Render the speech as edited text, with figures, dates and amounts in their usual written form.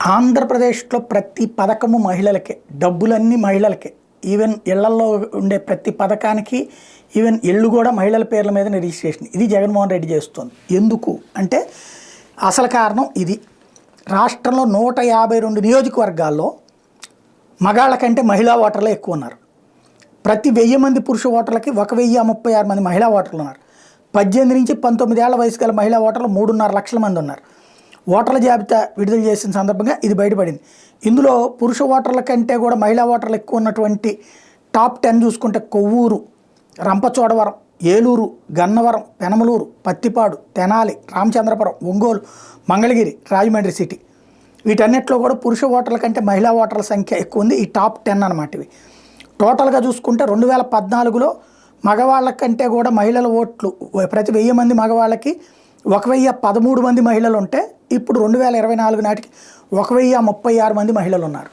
ఆంధ్రప్రదేశ్లో ప్రతి పథకము మహిళలకే, డబ్బులన్నీ మహిళలకే. ఈవెన్ ఇళ్లల్లో ఉండే ప్రతి పథకానికి ఈవెన్ ఇళ్ళు కూడా మహిళల పేర్ల మీదనే రిజిస్ట్రేషన్. ఇది జగన్మోహన్ రెడ్డి చేస్తుంది. ఎందుకు అంటే అసలు కారణం ఇది. రాష్ట్రంలో 152 నియోజకవర్గాల్లో మగాళ్ళ కంటే మహిళా ఓటర్లే ఎక్కువ ఉన్నారు. ప్రతి 1000 మంది పురుష ఓటర్లకి 1036 మంది మహిళా ఓటర్లు ఉన్నారు. 18 నుంచి 19 ఏళ్ల వయసు గల మహిళా ఓటర్లు 3.5 లక్షల మంది ఉన్నారు. ఓటర్ల జాబితా విడుదల చేసిన సందర్భంగా ఇది బయటపడింది. ఇందులో పురుష ఓటర్ల కంటే కూడా మహిళా ఓటర్లు ఎక్కువ ఉన్నటువంటి టాప్ 10 చూసుకుంటే కొవ్వూరు, రంపచోడవరం, ఏలూరు, గన్నవరం, పెనమలూరు, పత్తిపాడు, తెనాలి, రామచంద్రపురం, ఒంగోలు, మంగళగిరి, రాజమండ్రి సిటీ. వీటన్నిటిలో కూడా పురుష ఓటర్ల కంటే మహిళా ఓటర్ల సంఖ్య ఎక్కువ ఉంది. ఈ టాప్ 10 అన్నమాట ఇవి. టోటల్గా చూసుకుంటే 2014లో మగవాళ్ళ కంటే కూడా మహిళల ఓట్లు ప్రతి 1000 మంది మగవాళ్ళకి 1013 మంది మహిళలు ఉంటే ఇప్పుడు 2024 నాటికి 1036 మంది మహిళలు ఉన్నారు.